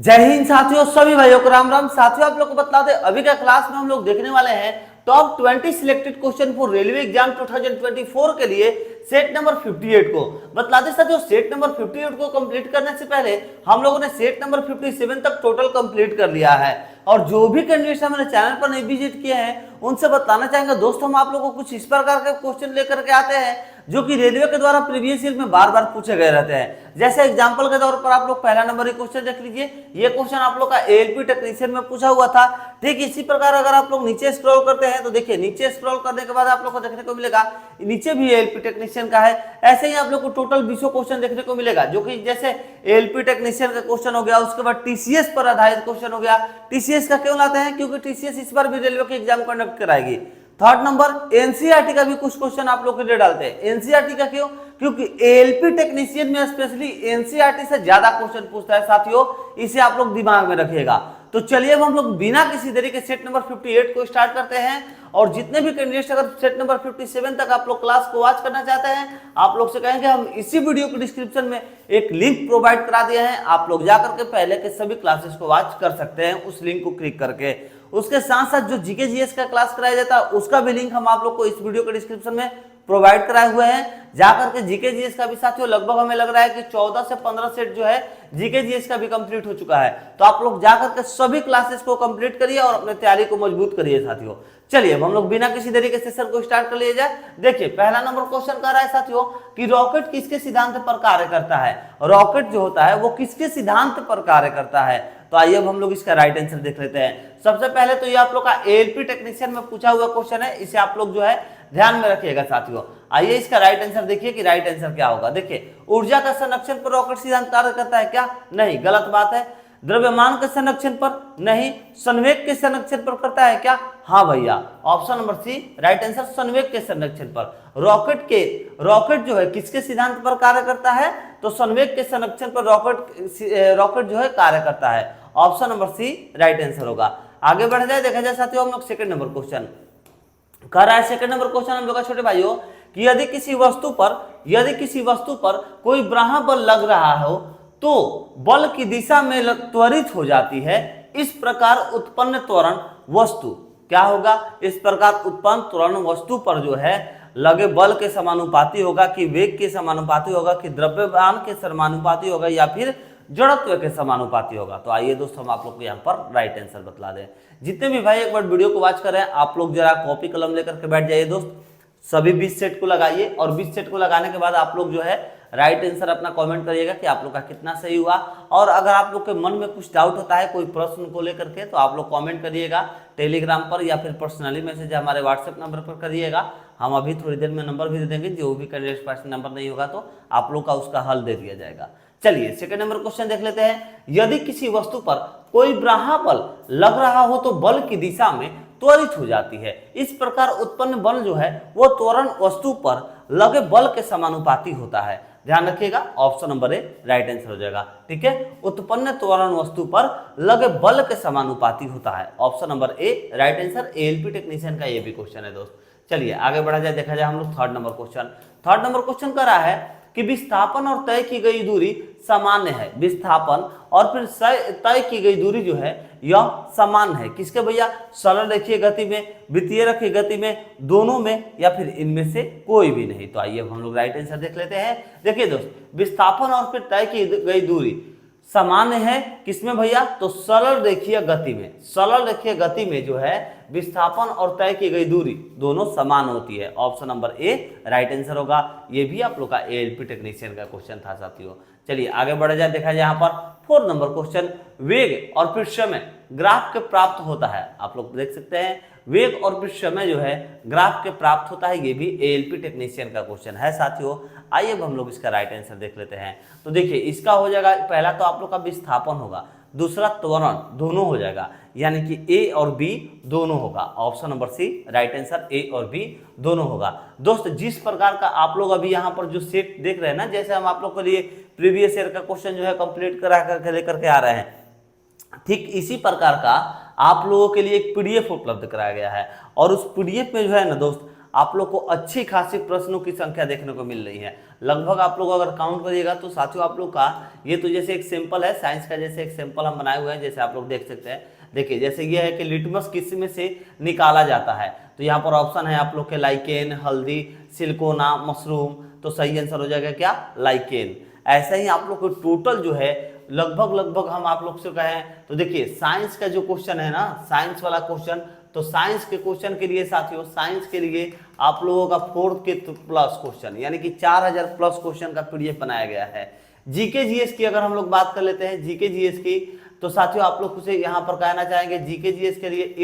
जय हिंद साथियों, सभी भाइयों को राम राम। साथियों, आप लोग को बता दें अभी का क्लास में हम लोग देखने वाले हैं top 20 selected question for railway exam 2024 के लिए सेट नंबर 58 को। बता दें साथियों, सेट नंबर 58 को कंप्लीट करने से पहले हम लोगों ने सेट नंबर 57 तक टोटल कंप्लीट कर लिया है। और जो भी कैंडिडेट्स हमारे चैनल पर नहीं विजिट किए हैं उनसे बताना चाहेंगे दोस्तों, हम आप लोगों को कुछ इस प्रकार के क्वेश्चन लेकर के आते हैं जो कि रेलवे के द्वारा प्रीवियस ईयर में बार बार पूछे गए रहते हैं। जैसे एग्जांपल के तौर पर आप लोग पहला नंबर ये क्वेश्चन देख लीजिए। ये क्वेश्चन आप लोग का एएलपी टेक्नीशियन में पूछा हुआ था। ठीक इसी प्रकार अगर आप लोग नीचे स्क्रॉल करते हैं तो देखिए, नीचे स्क्रॉल करने के बाद आप लोग को देखने को मिलेगा नीचे भी एएलपी टेक्नीशियन का है। ऐसे ही आप लोग को टोटल 20 क्वेश्चन देखने को मिलेगा, जो कि जैसे एएलपी टेक्नीशियन का क्वेश्चन हो गया, उसके बाद टीसीएस पर आधारित क्वेश्चन हो गया। टीसीएस का क्यों लाते हैं? क्योंकि टीसीएस इस बार भी रेलवे के एग्जाम कंडक्ट कराएगी। थर्ड नंबर एनसीईआरटी का भी कुछ क्वेश्चन आप लोग के लिए डालते हैं। एनसीईआरटी का क्यों? क्योंकि एएलपी टेक्नीशियन में स्पेशली एनसीईआरटी से ज्यादा क्वेश्चन पूछता है साथियों, इसे आप लोग दिमाग में रखिएगा। तो चलिए अब हम लोग बिना किसी देरी के सेट नंबर 58 को स्टार्ट करते हैं। और जितने भी कैंडिडेट्स अगर सेट नंबर 57 तक आप लोग क्लास को वॉच करना चाहते हैं, आप लोग से कहेंगे हम इसी वीडियो के डिस्क्रिप्शन में एक लिंक प्रोवाइड करा दिया है, आप लोग जाकर के पहले के सभी क्लासेस को वॉच कर सकते हैं उस लिंक को क्लिक करके। उसके साथ साथ जो जीके जीएस का क्लास कराया जाता है उसका भी लिंक हम आप लोग को इस वीडियो के डिस्क्रिप्शन में प्रोवाइड कराए हुए हैं। जाकर के जीके जीएस का भी साथियों लगभग हमें लग रहा है कि 14 से 15 सेट जो है जीके जीएस का भी कंप्लीट हो चुका है। तो आप लोग जाकर के सभी क्लासेस को कंप्लीट करिए और अपने तैयारी को मजबूत करिए साथियों। चलिए अब हम लोग बिना किसी देरी के सेशन को स्टार्ट कर लिया जाए। देखिए पहला नंबर क्वेश्चन कह रहा है साथियों कि रॉकेट किसके सिद्धांत पर कार्य करता है। रॉकेट जो होता है वो किसके सिद्धांत पर कार्य करता है? तो आइए अब हम लोग इसका राइट आंसर देख लेते हैं। सबसे पहले तो ये आप लोग का एएलपी टेक्नीशियन में पूछा हुआ क्वेश्चन है, इसे आप लोग जो है ध्यान में रखिएगा साथियों। आइए इसका राइट आंसर देखिए कि राइट आंसर क्या होगा। देखिए, ऊर्जा का संरक्षण पर रॉकेट सिद्धांत कार्य करता है क्या? नहीं, गलत बात है। द्रव्यमान के संरक्षण पर? नहीं। संवेग के संरक्षण पर करता है क्या? हाँ भैया, option number C right answer, संवेग के संरक्षण पर। रॉकेट जो है किसके सिद्धांत पर कार्य करता है? तो संवेग के संरक्षण पर रॉकेट जो है कार्य करता है। Option number C right answer होगा। आगे बढ़ जाए, देखा जाए साथियों हम लोग सेकंड नंबर क्वेश्चन कर रहा है। सेकंड नंबर क्वेश्चन हम लोग का छोटे भाइयों कि यदि किसी वस्तु पर कोई बाह्य बल लग रहा हो तो बल की दिशा में त्वरित हो जाती है। इस प्रकार उत्पन्न त्वरण वस्तु क्या होगा? इस प्रकार उत्पन्न त्वरण वस्तु पर जो है लगे बल के समानुपाती होगा, कि वेग के समानुपाती होगा, कि द्रव्यमान के समानुपाती होगा, या फिर जड़त्व के समानुपाती होगा। तो आइए दोस्तों हम आप लोग को यहाँ पर राइट आंसर बतला दें। जितने भी भाई एक बार वीडियो को वॉच कर रहे हैं, आप लोग जरा कॉपी कलम लेकर के बैठ जाइए दोस्त। सभी 20 सेट को लगाइए और 20 सेट को लगाने के बाद आप लोग जो है राइट आंसर अपना कमेंट करिएगा कि आप लोग का कितना सही हुआ। और अगर आप लोग के मन में कुछ डाउट होता है कोई प्रश्न को लेकर के, तो आप लोग कमेंट करिएगा टेलीग्राम पर या फिर पर्सनली मैसेज हमारे व्हाट्सएप नंबर पर करिएगा। हम अभी थोड़ी देर में नंबर भी दे देंगे, जो भी कैंडिडेट पास नंबर नहीं होगा तो आप लोग का उसका हल दे दिया जाएगा। चलिए सेकंड नंबर क्वेश्चन देख लेते हैं। यदि किसी वस्तु पर कोई बाह्य बल लग रहा हो तो बल की दिशा में त्वरित हो जाती है। इस प्रकार उत्पन्न बल जो है वो त्वरण वस्तु पर लगे बल के समानुपाती होता है। ध्यान रखिएगा, option number A right answer हो जाएगा। ठीक है, उत्पन्न त्वरण वस्तु पर लगे बल के समानुपाती होता है। Option number A right answer, ALP technician का ये भी क्वेश्चन है दोस्त। चलिए आगे बढ़ा जाए, देखा जाए हम लोग थर्ड नंबर क्वेश्चन कर रहा है कि विस्थापन और तय की गई दूरी सामान्य है। विस्थापन और फिर तय की गई दूरी जो है यह समान है। किसके भैया? सरल रेखीय गति में, वृत्तीय रेखीय गति में, दोनों में, या फिर इनमें से कोई भी नहीं। तो आइए हम लोग राइट आंसर देख लेते हैं। देखिए दोस्त, विस्थापन और फिर तय की गई दूरी सामान्य है किसमें भैया? तो सरल रेखीय गति में। सरल रेखीय गति में जो है विस्थापन और तय की गई दूरी दोनों समान होती है। Option number A right answer होगा। ये भी आप लोग का एएलपी टेक्नीशियन का क्वेश्चन था साथियों। चलिए आगे बढ़ा जाए, देखा जाए यहाँ पर फोर्थ नंबर क्वेश्चन, वेग और फिर समय ग्राफ के प्राप्त होता है। आप लोग देख सकते हैं वेग और फिर समय जो है ग्राफ के प्राप्त होता है। ये भी एएलपी टेक्नीशियन का क्वेश्चन है साथियों। आइए अब हम लोग इसका राइट आंसर देख लेते हैं। तो देखिए इसका हो जाएगा, पहला तो आप लोग का विस्थापन होगा, दूसरा त्वरण, दोनों हो जाएगा, यानी कि ए और बी दोनों होगा। Option number C right answer, A और बी दोनों होगा। दोस्त जिस प्रकार का आप लोग अभी यहाँ पर जो सेट देख रहे हैं ना, जैसे हम आप लोग के लिए प्रीवियस ईयर का क्वेश्चन जो है कंप्लीट करा करके लेकर के आ रहे हैं, ठीक इसी प्रकार का आप लोगों के लिए एक पीडीएफ उपलब्ध कराया गया है। और उस पीडीएफ में जो है ना दोस्त, आप लोग को अच्छी खासी प्रश्नों की संख्या देखने को मिल रही है। लगभग आप लोग अगर काउंट करिएगा तो साथियों आप लोग का ये तो जैसे एक सैंपल है साइंस का, जैसे एक सैंपल हम बनाए हुए हैं, जैसे आप लोग देख सकते हैं। देखिए जैसे ये है कि लिटमस किस में से निकाला जाता है, तो यहाँ पर ऑप्शन है आप लोग के लाइकेन, हल्दी, सिलिकोना, मशरूम। तो सही आंसर हो जाएगा क्या, लाइकेन। ऐसा ही आप लोग को टोटल जो है लगभग हम आप लोग से कहें तो देखिए साइंस का जो क्वेश्चन है ना, साइंस वाला क्वेश्चन, तो साइंस के क्वेश्चन के लिए साथियों, साइंस के लिए आप लोगों का 4th के प्लस क्वेश्चन यानी कि 4000 प्लस क्वेश्चन का पीडीएफ बनाया गया है। जीके जीएस की अगर हम लोग बात कर लेते हैं, जीके जीएस की, तो साथियों आप लोग से यहाँ पर कहना चाहेंगे जीके जीएस के लिए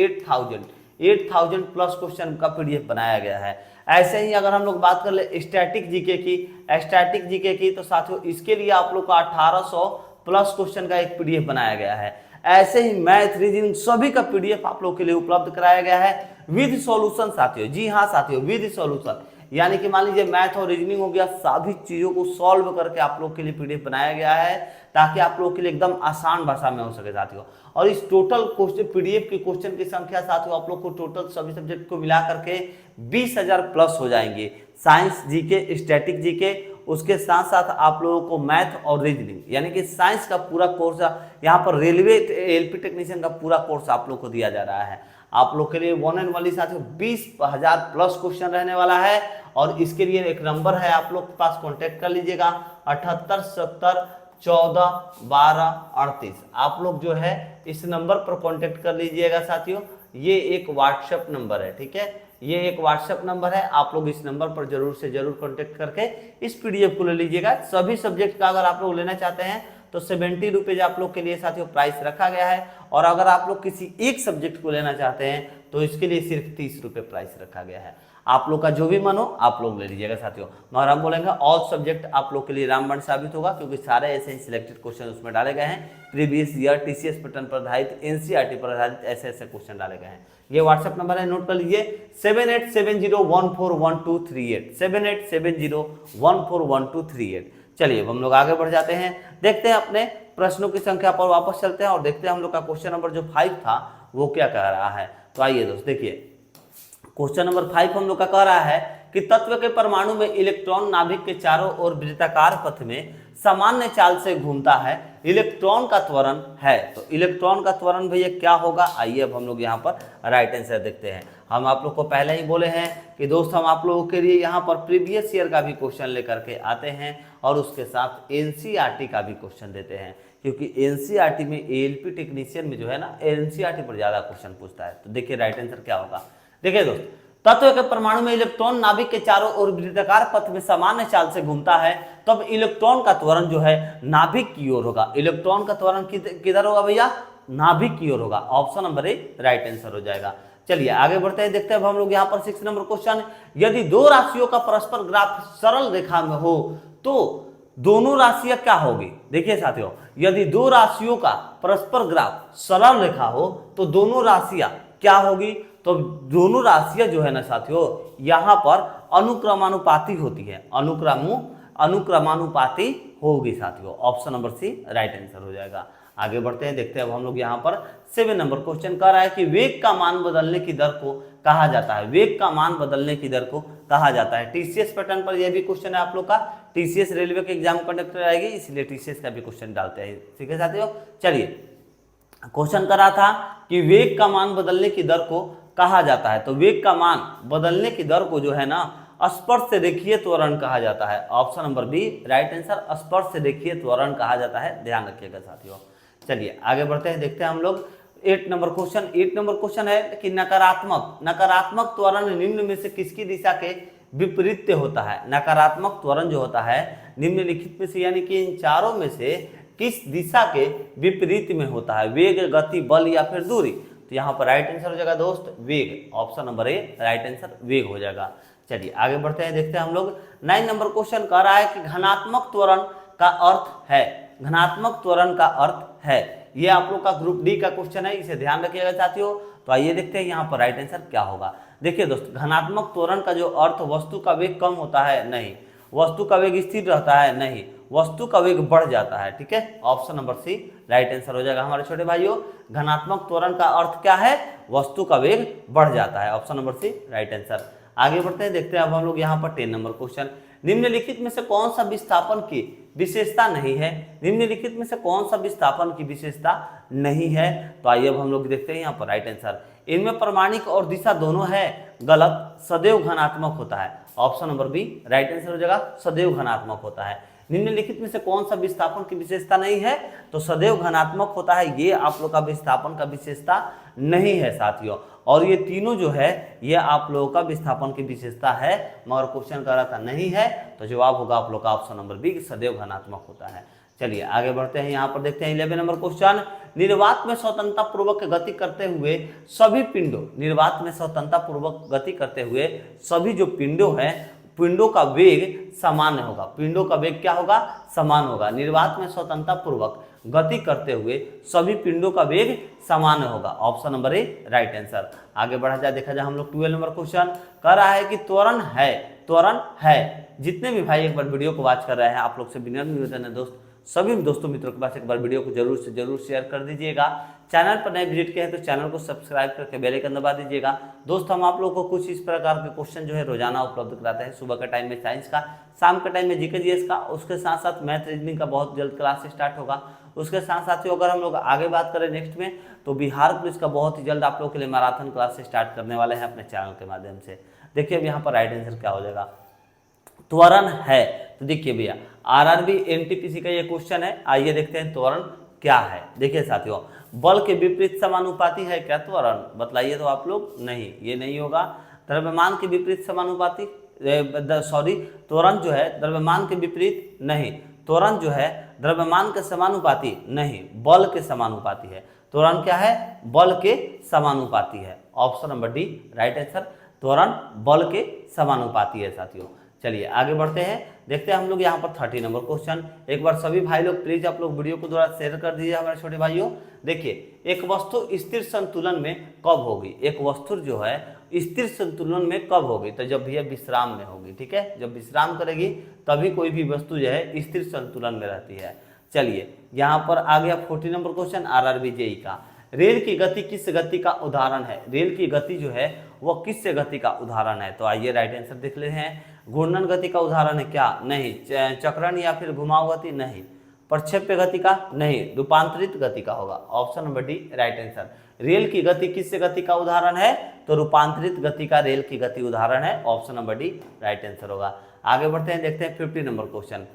8000 प्लस क्वेश्चन का पीडीएफ बनाया गया है। ऐसे ही अगर हम लोग बात कर ले स्टैटिक जीके की, तो साथियों इसके लिए आप लोग का 1800 प्लस क्वेश्चन का एक पीडीएफ बनाया गया है। ऐसे ही मैथ, रीजनिंग सभी का पीडीएफ आप लोग के लिए उपलब्ध कराया गया है विद सॉल्यूशन साथियों। जी हाँ साथियों, विद सॉल्यूशन, यानी कि मान लीजिए मैथ और रीजनिंग हो गया, सभी चीजों को सॉल्व करके आप लोग के लिए पीडीएफ बनाया गया है ताकि आप लोग के लिए एकदम आसान भाषा में हो सके साथियों। और इस टोटल क्वेश्चन पीडीएफ के क्वेश्चन की संख्या साथियों आप लोग को टोटल सभी सब्जेक्ट को मिला करके 20000 प्लस हो जाएंगे। साइंस जीके, स्टैटिक जीके, उसके साथ साथ आप लोगों को मैथ और रीजनिंग यानी कि साइंस का पूरा कोर्स, यहाँ पर रेलवे एलपी टेक्नीशियन का पूरा कोर्स आप लोग को दिया जा रहा है। आप लोग के लिए वन एंड ओनली साथियों 20000 प्लस क्वेश्चन रहने वाला है। और इसके लिए एक नंबर है, आप लोग के पास कॉन्टेक्ट कर लीजिएगा 78 70 14 12 38। आप लोग जो है इस नंबर पर कॉन्टेक्ट कर लीजिएगा साथियों। ये एक व्हाट्सएप नंबर है, ठीक है, ये एक व्हाट्सएप नंबर है। आप लोग इस नंबर पर जरूर से जरूर कॉन्टेक्ट करके इस पीडीएफ को ले लीजिएगा। सभी सब्जेक्ट का अगर आप लोग लेना चाहते हैं तो 70 रुपीज आप लोग के लिए साथियों प्राइस रखा गया है। और अगर आप लोग किसी एक सब्जेक्ट को लेना चाहते हैं तो इसके लिए सिर्फ 30 रुपये प्राइस रखा गया है। आप लोग का जो भी मन हो आप लोग ले लीजिएगा साथियों। मगर हम बोलेंगे ऑल सब्जेक्ट आप लोग के लिए रामबाण साबित होगा, क्योंकि सारे ऐसे ही सिलेक्टेड क्वेश्चन उसमें डाले गए हैं। प्रीवियस ईयर टीसीएस पैटर्न पर आधारित, एनसीईआरटी पर आधारित ऐसे ऐसे क्वेश्चन डाले गए हैं। ये व्हाट्सएप नंबर है, नोट कर लीजिए 7870141238, 7870141238। चलिए अब हम लोग आगे बढ़ जाते हैं, देखते हैं अपने प्रश्नों की संख्या पर वापस चलते हैं और देखते हैं हम लोग का क्वेश्चन नंबर जो 5 था वो क्या कह रहा है। तो आइए दोस्त देखिए, क्वेश्चन नंबर 5 हम लोग का कह रहा है कि तत्व के परमाणु में इलेक्ट्रॉन नाभिक के चारों ओर वृत्ताकार पथ में सामान्य चाल से घूमता है, इलेक्ट्रॉन का त्वरण है। तो इलेक्ट्रॉन का त्वरण भैया क्या होगा, आइए अब हम लोग यहाँ पर राइट आंसर देखते हैं। हम आप लोग को पहले ही बोले हैं कि दोस्त हम आप लोगों के लिए यहाँ पर प्रीवियस ईयर का भी क्वेश्चन लेकर के आते हैं और उसके साथ एनसीईआरटी का भी क्वेश्चन देते हैं, क्योंकि एनसीईआरटी में एएलपी टेक्नीशियन में जो है ना एनसीईआरटी पर ज्यादा क्वेश्चन पूछता है। तो देखिए राइट आंसर क्या होगा। देखिए दोस्त, तत्व के परमाणु में इलेक्ट्रॉन नाभिक के चारों ओर वृत्ताकार पथ में सामान्य चाल से घूमता है, तब इलेक्ट्रॉन का त्वरण जो है नाभिक की ओर होगा। इलेक्ट्रॉन का त्वरण किधर होगा भैया, नाभिक की ओर होगा। Option number A right answer हो जाएगा। चलिए आगे बढ़ते हैं, देखते हैं अब हम लोग यहाँ पर 6 नंबर क्वेश्चन, यदि दो राशियों का परस्पर ग्राफ सरल रेखा में हो तो दोनों राशियां क्या होगी। देखिए साथियों, यदि दो राशियों का परस्पर ग्राफ सरल रेखा हो तो दोनों राशियां क्या होगी। तो दोनों राशियां जो है ना साथियों यहाँ पर अनुक्रमानुपाती होती है, अनुक्रमानुपाती होगी साथियों। Option number C right answer हो जाएगा। आगे बढ़ते हैं, देखते हैं अब हम लोग यहाँ पर 7 नंबर क्वेश्चन कह रहा है कि वेग का मान बदलने की दर को कहा जाता है, वेग का मान बदलने की दर को कहा जाता है। टीसीएस पैटर्न पर यह भी क्वेश्चन है आप लोग का, टीसीएस रेलवे के एग्जाम कंडक्ट आएगी इसलिए टीसीएस का भी क्वेश्चन डालते हैं, ठीक है साथियों। चलिए क्वेश्चन करा था कि वेग का मान बदलने की दर को कहा जाता है, तो वेग का मान बदलने की दर को जो है ना स्पर्श से रेखीय त्वरण कहा जाता है। Option number B right answer, स्पर्श से रेखीय त्वरण कहा जाता है, ध्यान रखिएगा साथियों। चलिए आगे बढ़ते हैं, देखते हैं हम लोग 8 नंबर क्वेश्चन है कि नकारात्मक त्वरण निम्न में से किसकी दिशा के विपरीत होता है। नकारात्मक त्वरण जो होता है निम्नलिखित में से यानी कि इन चारों में से किस दिशा के विपरीत में होता है, वेग, गति, बल या फिर दूरी। तो यहाँ पर राइट आंसर हो जाएगा दोस्त वेग। Option number A right answer वेग हो जाएगा। चलिए आगे बढ़ते हैं, देखते हैं हम लोग 9 नंबर क्वेश्चन कह रहा है कि घनात्मक त्वरण का अर्थ है, घनात्मक त्वरण का अर्थ है। ये आप लोग का ग्रुप डी का क्वेश्चन है, इसे ध्यान रखिएगा साथियों। तो आइए देखते हैं यहाँ पर राइट आंसर क्या होगा। देखिए दोस्त, घनात्मक त्वरण का जो अर्थ वस्तु का वेग कम होता है, नहीं, वस्तु का वेग स्थिर रहता है, नहीं, वस्तु का वेग बढ़ जाता है, ठीक है। Option number C right answer हो जाएगा हमारे छोटे भाइयों। घनात्मक त्वरण का अर्थ क्या है, वस्तु का वेग बढ़ जाता है। Option number C right answer. आगे बढ़ते हैं, देखते हैं अब हम लोग यहाँ पर 10 नंबर क्वेश्चन। निम्नलिखित में से कौन सा विस्थापन की विशेषता नहीं है? निम्नलिखित में से कौन सा विस्थापन की विशेषता नहीं है? तो आइए अब हम लोग देखते हैं यहाँ पर राइट आंसर। इनमें प्रमाणिक और दिशा दोनों है, गलत, सदैव धनात्मक होता है। Option number B right answer हो जाएगा, सदैव धनात्मक होता है। निम्नलिखित में से कौन सा विस्थापन की विशेषता नहीं है? तो सदैव धनात्मक होता है, ये आप लोग का विस्थापन का विशेषता नहीं है साथियों। और ये तीनों जो है ये आप लोगों का विस्थापन की विशेषता है, मगर क्वेश्चन कर रहा था नहीं है, तो जवाब होगा आप लोग का ऑप्शन नंबर बी, सदैव धनात्मक होता है। चलिए आगे बढ़ते हैं, यहाँ पर देखते हैं 11 नंबर क्वेश्चन। निर्वात में स्वतंत्रता पूर्वक गति करते हुए सभी पिंडों, निर्वात में स्वतंत्रता पूर्वक गति करते हुए सभी जो पिंडों हैं, पिंडों का वेग सामान्य होगा। पिंडों का वेग क्या होगा? समान होगा। निर्वात में स्वतंत्रता पूर्वक गति करते हुए सभी पिंडों का वेग सामान्य होगा। Option number A right answer. आगे बढ़ा जाए, देखा जाए हम लोग 12 नंबर क्वेश्चन। कह रहा है कि त्वरण है, त्वरण है। जितने भी भाई एक बार वीडियो को वॉच कर रहे हैं, आप लोग से विनम्र निवेदन है दोस्त, सभी दोस्तों मित्रों के पास एक बार वीडियो को जरूर से जरूर शेयर कर दीजिएगा। चैनल पर नए विजिट किए हैं तो चैनल को सब्सक्राइब करके बेल आइकन दबा दीजिएगा। दोस्त हम आप लोगों को कुछ इस प्रकार के क्वेश्चन जो है रोजाना उपलब्ध कराते हैं। सुबह के टाइम में साइंस का, शाम के टाइम में जीके जीएस का, उसके साथ साथ मैथ रीजनिंग का बहुत जल्द क्लास स्टार्ट होगा। उसके साथ साथ ही अगर हम लोग आगे बात करें नेक्स्ट में, तो बिहार पुलिस का बहुत ही जल्द आप लोगों के लिए मैराथन क्लास स्टार्ट करने वाले हैं अपने चैनल के माध्यम से। देखिए अब यहाँ पर राइट आंसर क्या हो जाएगा, त्वरण है। तो देखिए भैया आरआरबी एनटीपीसी का ये क्वेश्चन है। आइए देखते हैं त्वरण क्या है। देखिए साथियों, बल के विपरीत समानुपाती है क्या त्वरण? बतलाइए तो आप लोग। नहीं, ये नहीं होगा। द्रव्यमान के विपरीत समानुपाती, सॉरी, त्वरण जो है द्रव्यमान के विपरीत नहीं, त्वरण जो है द्रव्यमान के समानुपाती नहीं, बल के समानुपाती है। त्वरण क्या है? बल के समानुपाती है। Option number D right answer, त्वरण बल के समानुपाती है साथियों। चलिए आगे बढ़ते हैं, देखते हैं हम लोग यहाँ पर 30 नंबर क्वेश्चन। एक बार सभी भाई लोग प्लीज आप लोग वीडियो को थोड़ा शेयर कर दीजिए हमारे छोटे भाइयों। देखिए एक वस्तु स्थिर संतुलन में कब होगी? एक वस्तु जो है स्थिर संतुलन में कब होगी? तो जब भैया विश्राम में होगी। ठीक है, जब विश्राम करेगी तभी कोई भी वस्तु जो है स्थिर संतुलन में रहती है। चलिए यहाँ पर आ गया 40 नंबर क्वेश्चन आरआरबी जेई का। रेल की गति किस गति का उदाहरण है? रेल की गति जो है वह किस गति का उदाहरण है? तो आइए राइट आंसर देख लेते हैं। घूर्णन गति का उदाहरण है क्या? नहीं। चक्रण या फिर घुमाव गति? नहीं। प्रक्षेप्य गति का? नहीं। रूपांतरित गति का होगा। Option number D right answer. Rail की गति किस गति का उदाहरण है? तो रूपांतरित गति का रेल की गति उदाहरण है। Option number D right answer होगा। आगे बढ़ते हैं, देखते हैं 50 नंबर क्वेश्चन।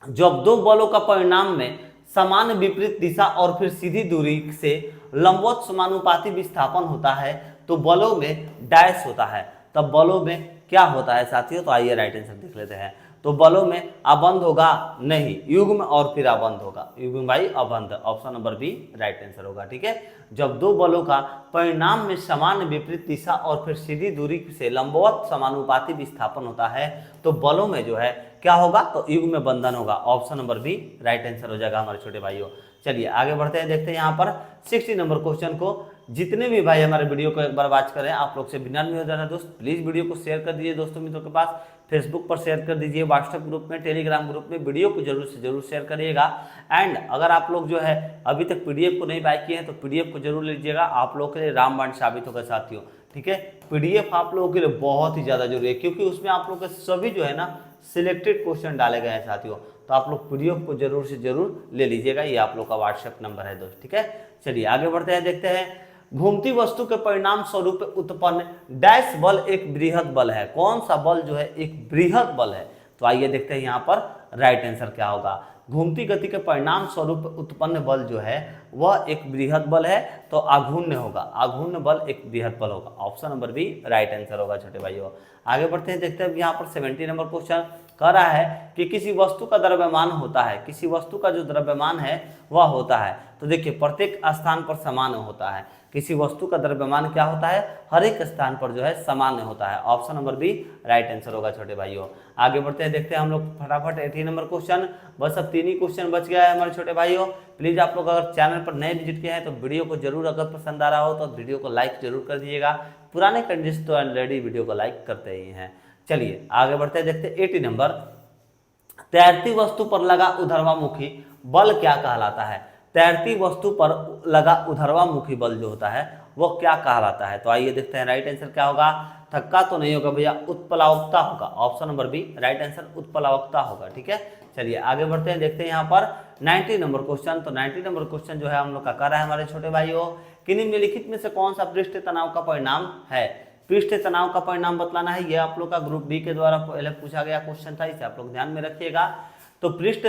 जब दो बलों का परिणाम में समान विपरीत दिशा और फिर सीधी दूरी से लंबवत समानुपाती विस्थापन होता है तो बलों में डैश होता है। तब बलों में क्या होता है साथियों? तो आइए राइट आंसर देख लेते हैं। तो बलों में अबंध होगा? नहीं, युग्म और फिर अबंध होगा। युग्म भाई अबंध। Option number B right answer होगा। ठीक है, जब दो बलों का परिणाम में समान विपरीत दिशा और फिर सीधी दूरी से लंबवत समानुपाती विस्थापन होता है तो बलों में जो है क्या होगा? तो युग्म में बंधन होगा। Option number B right answer हो जाएगा हमारे छोटे भाइयों। चलिए आगे बढ़ते हैं, देखते हैं यहाँ पर 60 नंबर क्वेश्चन को। जितने भी भाई हमारे वीडियो को एक बार वॉच करें, आप लोग से विनम्र निवेदन है दोस्त, प्लीज वीडियो को शेयर कर दीजिए दोस्तों मित्रों के पास। फेसबुक पर शेयर कर दीजिए, व्हाट्सएप ग्रुप में, टेलीग्राम ग्रुप में वीडियो को जरूर से जरूर शेयर करिएगा। एंड अगर आप लोग जो है अभी तक पीडीएफ को नहीं बाय किए हैं तो पीडीएफ को जरूर लीजिएगा। आप लोगों के लिए रामबाण साबित होगा साथियों। ठीक है, पीडीएफ आप लोगों के लिए बहुत ही ज्यादा जरूरी है क्योंकि उसमें आप लोग के सभी जो है ना सिलेक्टेड क्वेश्चन डाले गए हैं साथियों। तो आप लोग पीडीएफ को जरूर से जरूर ले लीजिएगा। ये आप लोग का व्हाट्सएप नंबर है दोस्त। ठीक है, चलिए आगे बढ़ते हैं, देखते हैं। घूमती वस्तु के परिणाम स्वरूप उत्पन्न डैश बल एक बृहद बल है। कौन सा बल जो है एक बृहद बल है? तो आइए देखते हैं यहाँ पर राइट आंसर क्या होगा। घूमती गति के परिणाम स्वरूप उत्पन्न बल जो है वह एक बृहद बल है, तो आघूर्ण होगा। आघूर्ण बल एक बृहद बल होगा। Option number B right answer होगा छोटे भाइयों। आगे बढ़ते हैं, देखते हैं यहाँ पर 70 नंबर क्वेश्चन कह रहा है कि किसी वस्तु का द्रव्यमान होता है, किसी वस्तु का जो द्रव्यमान है वह होता है। तो देखिए प्रत्येक स्थान पर समान होता है। किसी वस्तु का द्रव्यमान क्या होता है? हर एक स्थान पर जो है सामान्य होता है। Option number B right answer होगा छोटे भाइयों। आगे बढ़ते हैं, देखते हैं हम लोग फटाफट 80 नंबर क्वेश्चन। बस अब 3 ही क्वेश्चन बच गया है हमारे छोटे भाइयों। प्लीज आप लोग अगर चैनल पर नए विजिट किए हैं तो वीडियो को जरूर, अगर पसंद आ रहा हो तो वीडियो को लाइक जरूर कर दीजिएगा। पुराने कंडीशन तो ऑलरेडी वीडियो को लाइक करते ही हैं। चलिए आगे बढ़ते हैं, देखते हैं 80 नंबर। तैरती वस्तु पर लगा ऊर्ध्वामुखी बल क्या कहलाता है? तैरती वस्तु पर लगा ऊर्ध्वामुखी बल जो होता है वो क्या कहलाता है। तो आइए देखते हैं राइट आंसर क्या होगा। थक्का तो नहीं होगा भैया, उत्प्लावकता होगा। Option number B right answer उत्प्लावकता होगा। ठीक है, चलिए आगे बढ़ते हैं, देखते हैं यहाँ पर 90 नंबर क्वेश्चन। तो 90 नंबर क्वेश्चन जो है हम लोग का कर रहा है हमारे छोटे भाइयों, कि निम्नलिखित में से कौन सा पृष्ठ तनाव का परिणाम है। पृष्ठ तनाव का परिणाम बतलाना है। यह आप लोग का ग्रुप डी के द्वारा पहले पूछा गया क्वेश्चन था, इसे आप लोग ध्यान में रखिएगा। तो पृष्ठ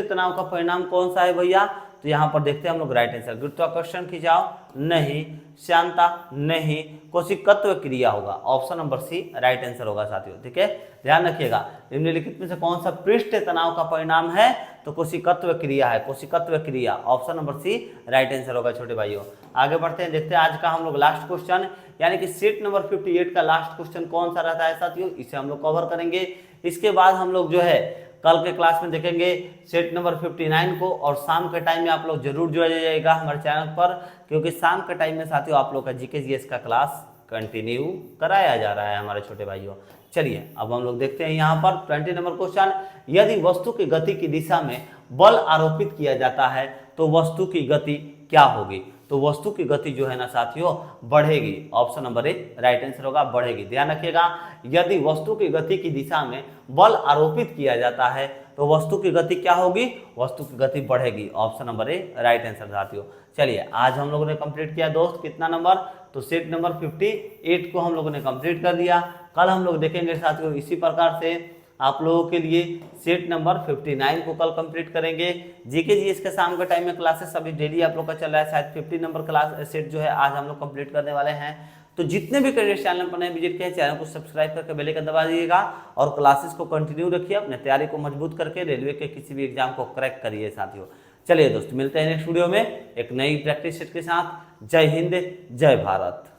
तनाव का परिणाम कौन सा है भैया। तो यहाँ पर देखते हैं हम लोग राइट आंसर, गुरुत्वाकर्षण खिंचाव नहीं, श्यानता नहीं, कोशिकत्व क्रिया होगा। Option number C right answer होगा साथियों। ठीक है, ध्यान रखिएगा, निम्नलिखित में से कौन सा पृष्ठ तनाव का परिणाम है। तो कोशिकत्व क्रिया है, कोशिकत्व क्रिया। Option number C right answer होगा छोटे भाइयों। आगे बढ़ते हैं, देखते हैं आज का हम लोग लास्ट क्वेश्चन, यानी कि सेट नंबर 58 का लास्ट क्वेश्चन कौन सा रहता है साथियों, इसे हम लोग कवर करेंगे। इसके बाद हम लोग जो है कल के क्लास में देखेंगे सेट नंबर 59 को, और शाम के टाइम में आप लोग जरूर जुड़ जाइएगा हमारे चैनल पर, क्योंकि शाम के टाइम में साथियों आप लोग का जीके जीएस का क्लास कंटिन्यू कराया जा रहा है हमारे छोटे भाइयों। चलिए अब हम लोग देखते हैं यहाँ पर 20 नंबर क्वेश्चन, यदि वस्तु की गति की दिशा में बल आरोपित किया जाता है तो वस्तु की गति क्या होगी। तो वस्तु की गति जो है ना साथियों बढ़ेगी। Option number A right answer होगा, बढ़ेगी। ध्यान रखिएगा, यदि वस्तु की गति की दिशा में बल आरोपित किया जाता है तो वस्तु की गति क्या होगी, वस्तु की गति बढ़ेगी। Option number A right answer साथियों। चलिए आज हम लोगों ने कंप्लीट किया दोस्त कितना नंबर, तो सेट नंबर 58 को हम लोगों ने कंप्लीट कर दिया। कल हम लोग देखेंगे साथियों इसी प्रकार से आप लोगों के लिए सेट नंबर 59 को कल कंप्लीट करेंगे। जीके जीएस के शाम के टाइम में क्लासेस अभी डेली आप लोग का चल रहा है, शायद 50 नंबर क्लास सेट जो है आज हम लोग कंप्लीट करने वाले हैं। तो जितने भी कैंडिडेट चैनल पर नए विजिट किए चैनल को सब्सक्राइब करके बेल आइकन दबा दीजिएगा, और क्लासेस को कंटिन्यू रखिए, अपने तैयारी को मजबूत करके रेलवे के किसी भी एग्जाम को क्रैक करिए साथियों। चलिए दोस्तों मिलते हैं नेक्स्ट वीडियो में एक नई प्रैक्टिस सेट के साथ। जय हिंद, जय भारत।